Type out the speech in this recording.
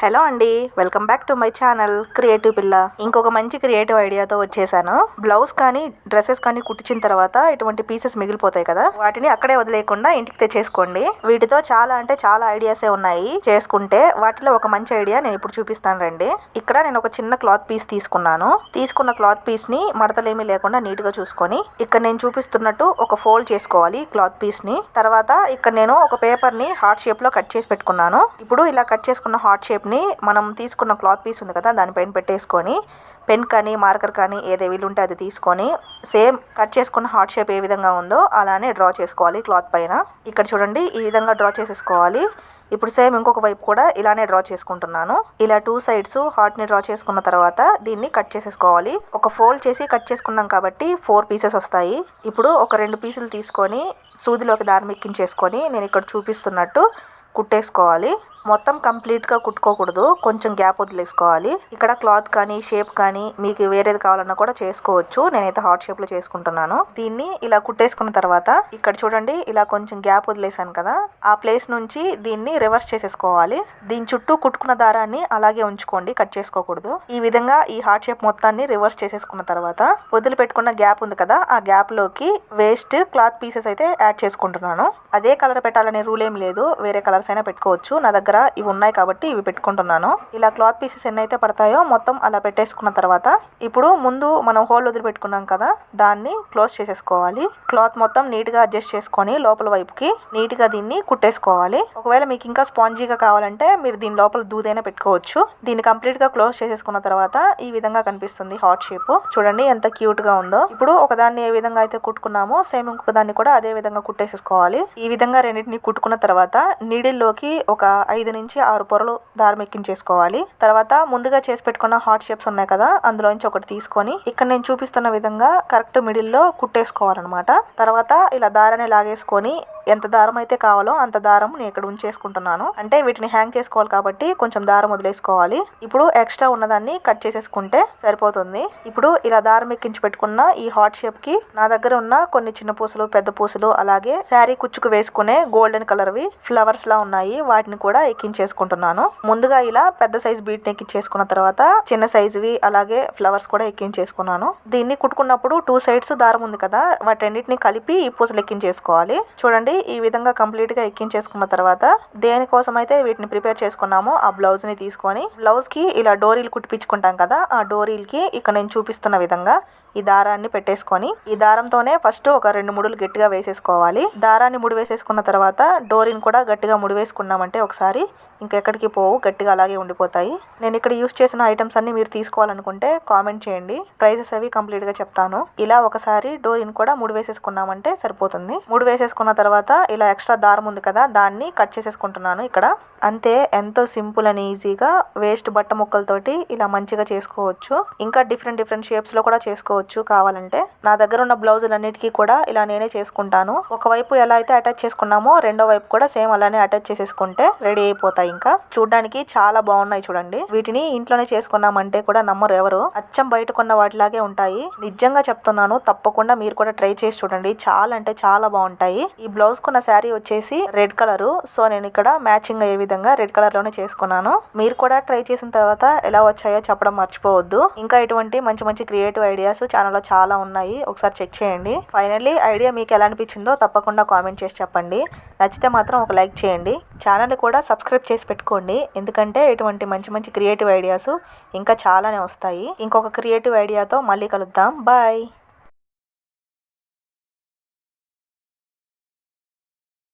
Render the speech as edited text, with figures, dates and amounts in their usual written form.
Hello అండి, welcome back to my channel creative పిల్ల. ఇంకొక మంచి క్రియేటివ్ ఐడియాతో వచ్చేసాను. బ్లౌజ్ కానీ డ్రెస్సెస్ కానీ కుట్టించిన తర్వాత ఇటువంటి పీసెస్ మిగిలిపోతాయి కదా, వాటిని అక్కడే వదిలేయకుండా ఇంటికి తెచ్చేసుకోండి. వీటితో చాలా అంటే చాలా ఐడియాసే ఉన్నాయి చేసుకుంటే. వాటిలో ఒక మంచి ఐడియా నేను ఇప్పుడు చూపిస్తాను రండి. ఇక్కడ నేను ఒక చిన్న క్లాత్ పీస్ తీసుకున్నాను. తీసుకున్న క్లాత్ పీస్ ని మడతలేమీ లేకుండా నీట్ గా చూసుకొని ఇక్కడ నేను చూపిస్తున్నట్టు ఒక ఫోల్డ్ చేసుకోవాలి క్లాత్ పీస్ ని. తర్వాత ఇక్కడ నేను ఒక పేపర్ ని హార్ట్ షేప్ లో కట్ చేసి పెట్టుకున్నాను. ఇప్పుడు ఇలా కట్ చేసుకున్న హార్ట్ షేప్ ని మనం తీసుకున్న క్లాత్ పీస్ ఉంది కదా, దానిపైన పెట్టేసుకొని పెన్ కానీ మార్కర్ కానీ ఏదే వీలుంటే అది తీసుకొని సేమ్ కట్ చేసుకున్న హార్ట్ షేప్ ఏ విధంగా ఉందో అలానే డ్రా చేసుకోవాలి క్లాత్ పైన. ఇక్కడ చూడండి, ఈ విధంగా డ్రా చేసేసుకోవాలి. ఇప్పుడు సేమ్ ఇంకొక వైపు కూడా ఇలానే డ్రా చేసుకుంటున్నాను. ఇలా 2 సైడ్స్ హార్ట్ ని డ్రా చేసుకున్న తర్వాత దీన్ని కట్ చేసేసుకోవాలి. ఒక ఫోల్డ్ చేసి కట్ చేసుకున్నాం కాబట్టి 4 పీసెస్ వస్తాయి. ఇప్పుడు ఒక 2 పీసులు తీసుకొని సూదిలోకి దారం ఎక్కించేసుకొని నేను ఇక్కడ చూపిస్తున్నట్టు కుట్టేసుకోవాలి. మొత్తం కంప్లీట్గా కుట్టుకోకూడదు, కొంచెం గ్యాప్ వదిలేసుకోవాలి. ఇక్కడ క్లాత్ కానీ షేప్ కానీ మీకు వేరేది కావాలన్నా కూడా చేసుకోవచ్చు. నేనైతే హార్ట్ షేప్ లో చేసుకుంటున్నాను. దీన్ని ఇలా కుట్టేసుకున్న తర్వాత ఇక్కడ చూడండి, ఇలా కొంచెం గ్యాప్ వదిలేసాను కదా, ఆ ప్లేస్ నుంచి దీన్ని రివర్స్ చేసేసుకోవాలి. దీని చుట్టూ కుట్టుకున్న దారాన్ని అలాగే ఉంచుకోండి, కట్ చేసుకోకూడదు. ఈ విధంగా ఈ హార్ట్ షేప్ మొత్తాన్ని రివర్స్ చేసేసుకున్న తర్వాత వదిలిపెట్టుకున్న గ్యాప్ ఉంది కదా, ఆ గ్యాప్ లోకి వేస్ట్ క్లాత్ పీసెస్ అయితే యాడ్ చేసుకుంటున్నాను. అదే కలర్ పెట్టాలనే రూల్ ఏం లేదు, వేరే కలర్స్ అయినా పెట్టుకోవచ్చు. నా దగ్గర ఇవి ఉన్నాయి కాబట్టి ఇవి పెట్టుకుంటున్నాను. ఇలా క్లాత్ పీసెస్ ఎన్నైతే పడతాయో మొత్తం అలా పెట్టేసుకున్న తర్వాత ఇప్పుడు ముందు మనం హోల్ వదిలిపెట్టుకున్నాం కదా, దాన్ని క్లోజ్ చేసేసుకోవాలి. క్లాత్ మొత్తం నీట్ గా అడ్జస్ట్ చేసుకొని లోపల వైపుకి నీట్ గా దీన్ని కుట్టేసుకోవాలి. ఒకవేళ మీకు ఇంకా స్పాంజీగా కావాలంటే మీరు దీని లోపల దూదైనా పెట్టుకోవచ్చు. దీన్ని కంప్లీట్ గా క్లోజ్ చేసేసుకున్న తర్వాత ఈ విధంగా కనిపిస్తుంది హార్ట్ షేప్. చూడండి ఎంత క్యూట్ గా ఉందో. ఇప్పుడు ఒకదాన్ని ఏ విధంగా అయితే కుట్టుకున్నామో సేమ్ ఇంకొక దాన్ని కూడా అదే విధంగా కుట్టేసేసుకోవాలి. ఈ విధంగా రెండింటిని కుట్టుకున్న తర్వాత నీడిల్లోకి ఒక 5 నుంచి 6 పొరలు దారం ఎక్కించేసుకోవాలి. తర్వాత ముందుగా చేసి పెట్టుకున్న హార్ట్ షేప్స్ ఉన్నాయి కదా, అందులోంచి ఒకటి తీసుకొని ఇక్కడ నేను చూపిస్తున్న విధంగా కరెక్ట్ మిడిల్ లో కుట్టేసుకోవాలన్నమాట. తర్వాత ఇలా దారాన్ని లాగేసుకొని ఎంత దారం అయితే కావాలో అంత దారం నేను ఇక్కడ ఉంచేసుకుంటున్నాను. అంటే వీటిని హ్యాంగ్ చేసుకోవాలి కాబట్టి కొంచెం దారం వదిలేసుకోవాలి. ఇప్పుడు ఎక్స్ట్రా ఉన్నదాన్ని కట్ చేసేసుకుంటే సరిపోతుంది. ఇప్పుడు ఇలా దారం ఎక్కించి పెట్టుకున్న ఈ హార్ట్ షేప్ కి నా దగ్గర ఉన్న కొన్ని చిన్న పూసలు, పెద్ద పూసలు, అలాగే శారీ కుచ్చుకు వేసుకునే గోల్డెన్ కలర్ వి ఫ్లవర్స్ లా ఉన్నాయి, వాటిని కూడా ఎక్కించేసుకుంటున్నాను. ముందుగా ఇలా పెద్ద సైజ్ బీట్ ని ఎక్కించేసుకున్న తర్వాత చిన్న సైజువి అలాగే ఫ్లవర్స్ కూడా ఎక్కించేసుకున్నాను. దీన్ని కుట్టుకున్నప్పుడు 2 సైడ్స్ దారం ఉంది కదా, వాటన్నిటిని కలిపి ఈ పూసలు ఎక్కించేసుకోవాలి. చూడండి, ఈ విధంగా కంప్లీట్ గా ఎక్కించేసుకున్న తర్వాత దేనికోసం అయితే వీటిని ప్రిపేర్ చేసుకున్నామో ఆ బ్లౌజ్ ని తీసుకొని బ్లౌజ్ కి ఇలా డోరీలు కుట్టిపించుకుంటాం కదా, ఆ డోరీల్ కి ఇక్కడ నేను చూపిస్తున్న విధంగా ఈ దారాన్ని పెట్టేసుకొని ఈ దారంతోనే ఫస్ట్ ఒక 2 ముడులు గట్టిగా వేసేసుకోవాలి. దారాన్ని ముడి వేసేసుకున్న తర్వాత డోరీని కూడా గట్టిగా ముడి వేసుకున్నామంటే ఒకసారి ఇంకెక్కడికి పోవు, గట్టిగా అలాగే ఉండిపోతాయి. నేను ఇక్కడ యూస్ చేసిన ఐటమ్స్ అన్ని మీరు తీసుకోవాలనుకుంటే కామెంట్ చేయండి, ప్రైజెస్ అవి కంప్లీట్ గా చెప్తాను. ఇలా ఒకసారి డోరీని కూడా ముడి వేసేసుకున్నామంటే సరిపోతుంది. ముడి వేసేసుకున్న తర్వాత ఇలా ఎక్స్ట్రా దారం ఉంది కదా, దాన్ని కట్ చేసేసుకుంటున్నాను ఇక్కడ. అంతే, ఎంతో సింపుల్ అండ్ ఈజీగా వేస్ట్ బట్ట ముక్కలతోటి ఇలా మంచిగా చేసుకోవచ్చు. ఇంకా డిఫరెంట్ షేప్స్ లో కూడా చేసుకోవచ్చు కావాలంటే. నా దగ్గర ఉన్న బ్లౌజులన్నిటికీ కూడా ఇలా నేనే చేసుకుంటాను. ఒకవైపు ఎలా అయితే అటాచ్ చేసుకున్నామో రెండో వైపు కూడా సేమ్ అలానే అటాచ్ చేసేసుకుంటే రెడీ అయిపోతాయి. ఇంకా చూడడానికి చాలా బాగున్నాయి చూడండి. వీటిని ఇంట్లోనే చేసుకున్నామంటే కూడా నమ్మరు ఎవరు, అచ్చం బయట కొన్న వాటిలాగే ఉంటాయి. నిజంగా చెప్తున్నాను, తప్పకుండా మీరు కూడా ట్రై చేసి చూడండి, చాలా అంటే చాలా బాగుంటాయి. ఈ బ్లౌజ్ కున్న శారీ వచ్చేసి రెడ్ కలర్, సో నేను ఇక్కడ మ్యాచింగ్ అయ్యే విధంగా రెడ్ కలర్ లోనే చేసుకున్నాను. మీరు కూడా ట్రై చేసిన తర్వాత ఎలా వచ్చాయో చెప్పడం మర్చిపోవద్దు. ఇంకా ఇటువంటి మంచి క్రియేటివ్ ఐడియాస్ ఛానల్లో చాలా ఉన్నాయి, ఒకసారి చెక్ చేయండి. ఫైనల్లీ ఐడియా మీకు ఎలా అనిపించిందో తప్పకుండా కామెంట్ చేసి చెప్పండి. నచ్చితే మాత్రం ఒక లైక్ చేయండి. ఛానల్ కూడా సబ్స్క్రైబ్ చేసి పెట్టుకోండి, ఎందుకంటే ఇటువంటి మంచి క్రియేటివ్ ఐడియాస్ ఇంకా చాలానే వస్తాయి. ఇంకొక క్రియేటివ్ ఐడియాతో మళ్ళీ కలుద్దాం. బాయ్.